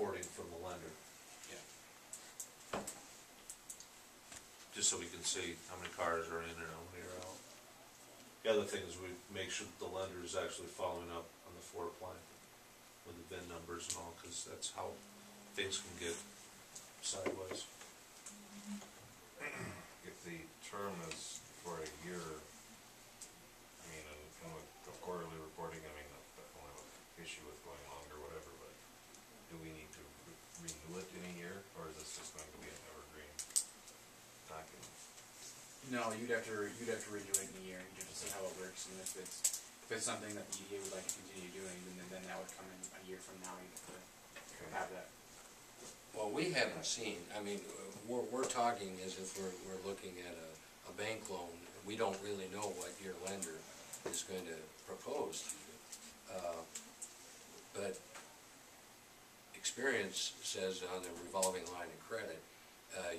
reporting from the lender. Yeah. Just so we can see how many cars are in and how many are out. The other thing is we make sure that the lender is actually following up on the floor plan with the VIN numbers and all, because that's how things can get sideways. If the term is for a year, I mean, and with the quarterly reporting, I mean, I don't have an issue with going longer, whatever, but do we need to renew it in a year, or is this just going to be an evergreen document? No, you'd have to redo it in a year. You'd have to see how it works, and if it's something that the EDA would like to continue doing, then that would come in a year from now. You have to have that. Well, we haven't seen, I mean, we're talking as if we're looking at a bank loan. We don't really know what your lender is going to propose to you. But experience says on the revolving line of credit,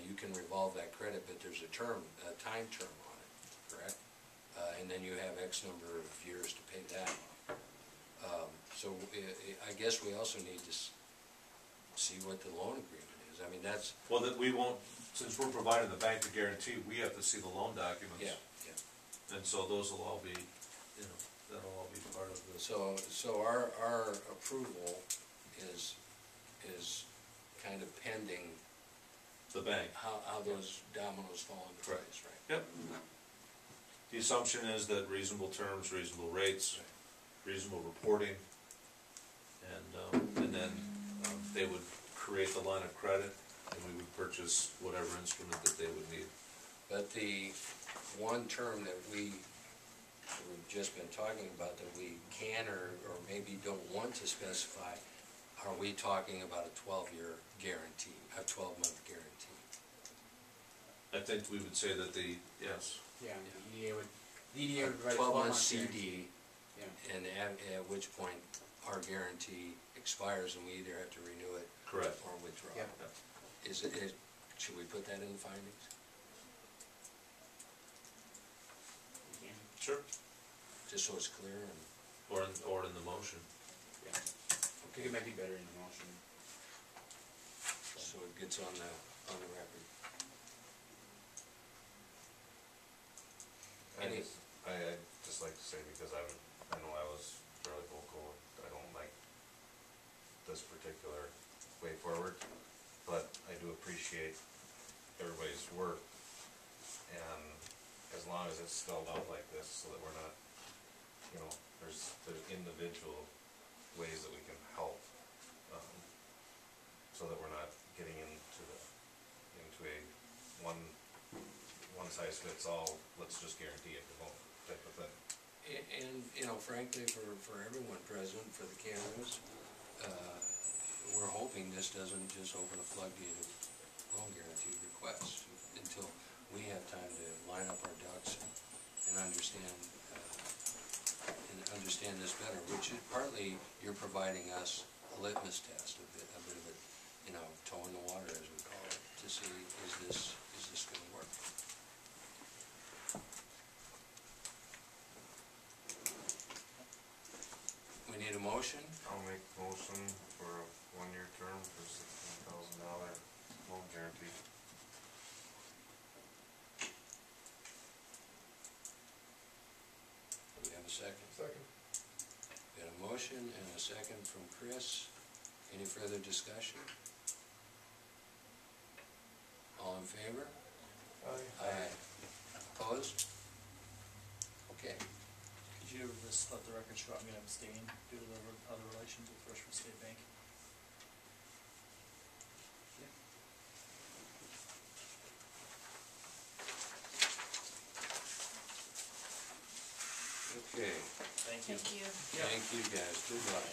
you can revolve that credit, but there's a time term on it, correct? And then you have X number of years to pay that off. So I guess we also need to see what the loan agreement is. I mean, that's... Well, that we won't, since we're providing the bank the guarantee, we have to see the loan documents. Yeah, yeah. And so those will all be, you know, that'll all be part of this. So our approval is kind of pending The bank. how those dominoes fall into place, right? Yep. The assumption is that reasonable terms, reasonable rates, reasonable reporting, and then they would create the line of credit, and we would purchase whatever instrument that they would need. But the one term that we've just been talking about that we can or maybe don't want to specify, are we talking about a 12-year guarantee, a 12-month guarantee? I think we would say that yes. Yeah, the EDA would provide a 12-month 12-month CD, yeah. and at which point our guarantee expires and we either have to renew it Correct. or withdraw. Yeah. Should we put that in the findings? Yeah. Sure. Just so it's clear and... Or in the motion. Yeah. I think it might be better in the motion. So it gets on the record. I'd just like to say, because I know I was fairly vocal, I don't like this particular way forward, but I do appreciate everybody's work, and as long as it's spelled out like this, so that we're not, you know, there's individual ways that we can help, so that we're not getting into a one size fits all, let's just guarantee it, we won't, type of thing. And you know, frankly, for everyone present, for the cameras, we're hoping this doesn't just open a floodgate of loan guarantee requests until we have time to line up our ducks and understand this better. Which is partly you're providing us a litmus test, a bit of it, you know, toe in the water, as we call it, to see is this going to work. We need a motion. I'll make a motion for a one-year term for $16,000 loan guarantee. Do we have a second? Second. We got a motion and a second from Chris. Any further discussion? All in favor? Aye. Aye. Opposed? Okay. Could you just let the record show I'm going to abstain due to the other relations with Rushford State Bank? Okay. Thank you. Thank you. Thank you, guys. Good luck.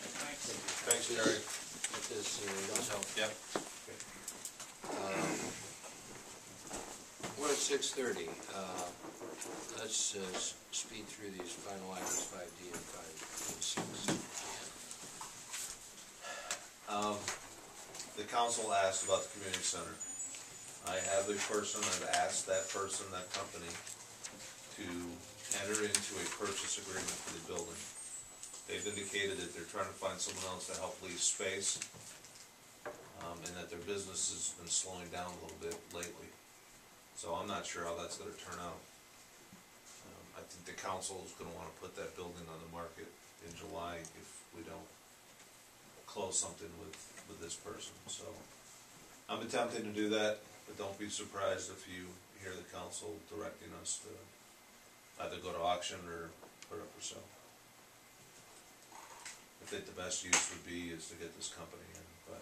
Thanks, Gary. Get this, help. Yep. We're at 6:30. Let's speed through these final items, 5D and 5.6. The council asked about the community center. I have a person, I've asked that person, that company, to enter into a purchase agreement for the building. They've indicated that they're trying to find someone else to help lease space. business has been slowing down a little bit lately. So I'm not sure how that's gonna turn out. I think the council is gonna wanna put that building on the market in July if we don't close something with this person, so. I'm attempting to do that, but don't be surprised if you hear the council directing us to either go to auction or put up for sale. I think the best use would be is to get this company in, but